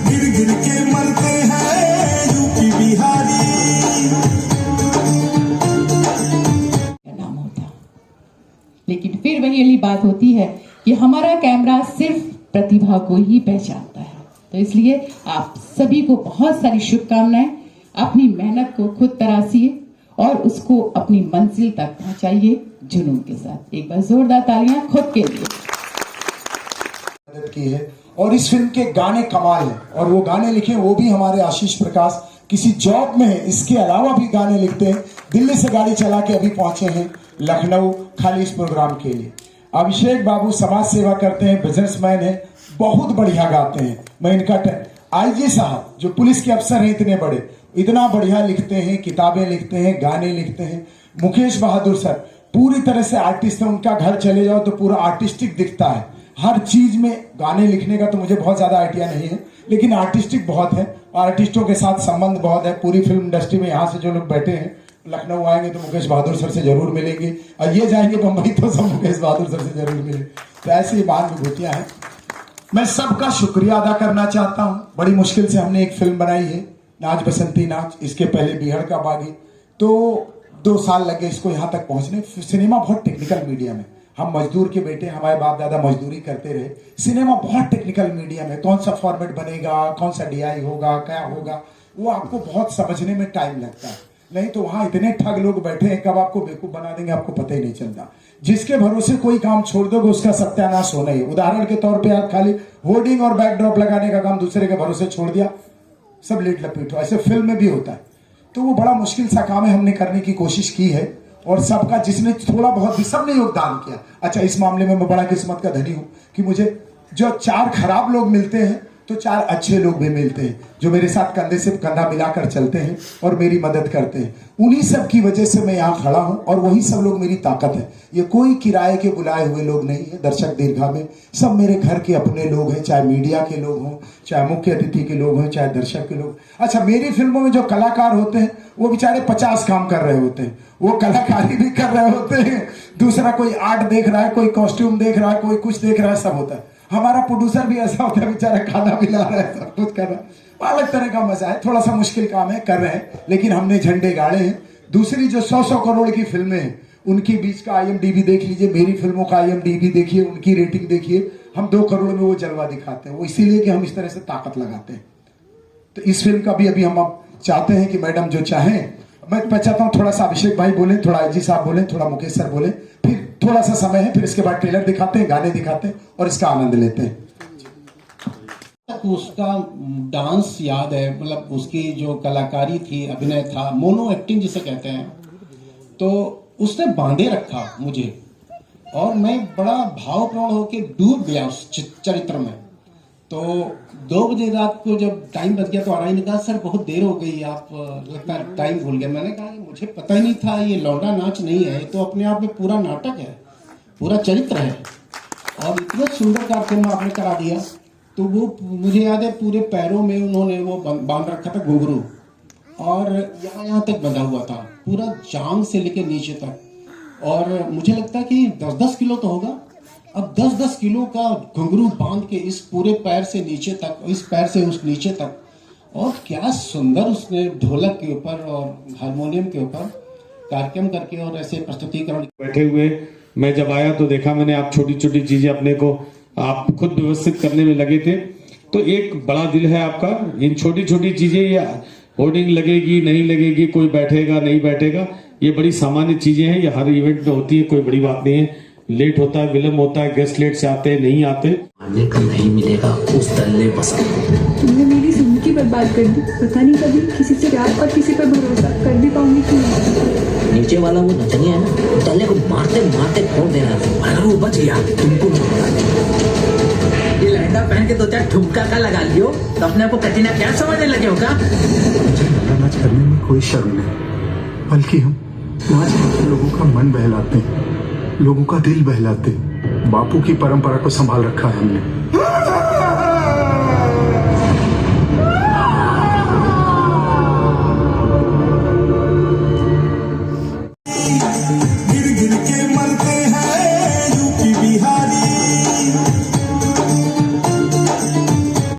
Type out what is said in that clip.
गिर गिर के मरते हैं यूपी बिहारी। नाम होता, लेकिन फिर वही वाली बात होती है कि हमारा कैमरा सिर्फ प्रतिभा को ही पहचानता है। तो इसलिए आप सभी को बहुत सारी शुभकामनाएं। अपनी मेहनत को खुद तराशिए और उसको अपनी मंजिल तक पहुंचाइए जुनून के साथ। एक बार जोरदार तालियां खुद के लिए। मदद की है और इस फिल्म के गाने कमाल हैं और वो गाने लिखे वो भी हमारे आशीष प्रकाश किसी जॉब में है, इसके अलावा भी गाने लिखते हैं। दिल्ली से गाड़ी चला के अभी पहुंचे हैं लखनऊ खाली इस प्रोग्राम के लिए। अभिषेक बाबू समाज सेवा करते हैं, बिजनेसमैन है, बहुत बढ़िया गाते हैं। मैं इनका आईजी साहब जो पुलिस के अफसर हैं इतने बड़े, इतना बढ़िया लिखते हैं, किताबें लिखते हैं, गाने लिखते हैं। मुकेश बहादुर सर पूरी तरह से आर्टिस्ट है, उनका घर चले जाओ तो पूरा आर्टिस्टिक दिखता है हर चीज में। गाने लिखने का तो मुझे बहुत ज्यादा आइडिया नहीं है, लेकिन आर्टिस्टिक बहुत है, आर्टिस्टों के साथ संबंध बहुत है। पूरी फिल्म इंडस्ट्री में यहाँ से जो लोग बैठे हैं लखनऊ आएंगे तो मुकेश बहादुर सर से जरूर मिलेंगे, और ये जाएंगे बम्बई तो सब मुकेश बहादुर सर से जरूर मिलेंगे। तो ऐसी महान विभूतियां हैं। मैं सबका शुक्रिया अदा करना चाहता हूं। बड़ी मुश्किल से हमने एक फिल्म बनाई है नाच बसंती नाच, इसके पहले बिहड़ का बागी, तो 2 साल लगे इसको यहाँ तक पहुंचने। सिनेमा बहुत टेक्निकल मीडियम है, हम मजदूर के बेटे, हमारे बाप दादा मजदूरी करते रहे। सिनेमा बहुत टेक्निकल मीडियम है, कौन सा फॉर्मेट बनेगा, कौन सा डीआई होगा, क्या होगा, वो आपको बहुत समझने में टाइम लगता है। नहीं तो वहां इतने ठग लोग बैठे हैं, कब आपको बेवकूफ बना देंगे आपको पता ही नहीं चलता। जिसके भरोसे कोई काम छोड़ दोगे उसका सत्यानाश होना ही। उदाहरण के तौर पे आप खाली होर्डिंग और बैकड्रॉप लगाने का काम दूसरे के भरोसे छोड़ दिया, सब लेट लपेट हो। ऐसे फिल्म में भी होता है, तो वो बड़ा मुश्किल सा काम है, हमने करने की कोशिश की है और सबका जिसने थोड़ा बहुत भी सबने योगदान किया। अच्छा, इस मामले में मैं बड़ा किस्मत का धनी हूं कि मुझे जो 4 खराब लोग मिलते हैं तो 4 अच्छे लोग भी मिलते हैं जो मेरे साथ कंधे से कंधा मिलाकर चलते हैं और मेरी मदद करते हैं। उन्हीं सब की वजह से मैं यहाँ खड़ा हूँ और वही सब लोग मेरी ताकत है। ये कोई किराए के बुलाए हुए लोग नहीं है। दर्शक दीर्घा में सब मेरे घर के अपने लोग हैं, चाहे मीडिया के लोग हों, चाहे मुख्य अतिथि के लोग हों, चाहे दर्शक के लोग। अच्छा, मेरी फिल्मों में जो कलाकार होते हैं वो बेचारे 50 काम कर रहे होते हैं, वो कलाकारी भी कर रहे होते हैं, दूसरा कोई आर्ट देख रहा है, कोई कॉस्ट्यूम देख रहा है, कोई कुछ देख रहा है, सब होता है। हमारा प्रोड्यूसर भी ऐसा होता है, बेचारा खाना भी ला रहा है, सब कुछ कर रहा है। अलग तरह का मजा है, थोड़ा सा मुश्किल काम है, कर रहे हैं, लेकिन हमने झंडे गाड़े हैं। दूसरी जो 100-100 करोड़ की फिल्में हैं उनके बीच का IMDb देख लीजिए, मेरी फिल्मों का IMDb देखिए, उनकी रेटिंग देखिए, हम 2 करोड़ में वो जलवा दिखाते हैं। वो इसीलिए कि हम इस तरह से ताकत लगाते हैं। तो इस फिल्म का भी अभी हम अब चाहते हैं कि मैडम जो चाहें, मैं चाहता हूँ थोड़ा सा अभिषेक भाई बोले, थोड़ा IG साहब बोले, थोड़ा मुकेश सर बोले, फिर थोड़ा सा समय है, फिर इसके बाद ट्रेलर दिखाते हैं, गाने दिखाते हैं और इसका आनंद लेते हैं। उसका डांस याद है, मतलब उसकी जो कलाकारी थी, अभिनय था, मोनो एक्टिंग जिसे कहते हैं, तो उसने बांधे रखा मुझे और मैं बड़ा भावपूर्ण होकर डूब गया उस चरित्र में। तो 2 बजे रात को जब टाइम बच गया तो आराई ने कहा, सर बहुत देर हो गई, आप लगता है टाइम भूल गए। मैंने कहा मुझे पता ही नहीं था ये लौंडा नाच नहीं है, तो अपने आप में पूरा नाटक है, पूरा चरित्र है और इतना सुंदर कार्यक्रम आपने करा दिया। तो वो मुझे याद है पूरे पैरों में उन्होंने वो बांध रखा था घुंघरू और यहाँ तक बंधा हुआ था, पूरा जांग से लेकर नीचे तक। और मुझे लगता है कि 10-10 किलो तो होगा। अब 10-10 किलो का घुंघरू बांध के इस पूरे पैर से नीचे तक, इस पैर से उस नीचे तक, और क्या सुंदर उसने ढोलक के ऊपर और हारमोनियम के ऊपर कार्यक्रम करके और ऐसे प्रस्तुतिकरण। बैठे हुए मैं जब आया तो देखा मैंने आप छोटी छोटी चीजें अपने को आप खुद व्यवस्थित करने में लगे थे। तो एक बड़ा दिल है आपका, इन छोटी छोटी चीजें, ये होर्डिंग लगेगी नहीं लगेगी, कोई बैठेगा नहीं बैठेगा, ये बड़ी सामान्य चीजें हैं, ये हर इवेंट में होती है, कोई बड़ी बात नहीं है। लेट होता है, विलम्ब होता है, गेस्ट लेट से आते हैं, नहीं आते, आने का नहीं मिलेगा उस दल्ले पसंद। तुमने मेरी जिंदगी बर्बाद कर दी, पता नहीं कभी किसी से प्यार और किसी पर भरोसा कर भी पाऊंगी कि नहीं। नीचे वाला वो नचनिया है ना, दल्ले को मारते मारते फोड़ दे रहा था, अगर वो बच गया तुमको ये लहंगा पहन के 2-4 ठुमका का लगा लियो तो अपने आप को कटीना क्या समझने लगे होगा। मुझे नाच करने में कोई शर्म नहीं, बल्कि हम नाच लोगों का मन बहलाते हैं, लोगों का दिल बहलाते हैं। बापू की परंपरा को संभाल रखा है हमने।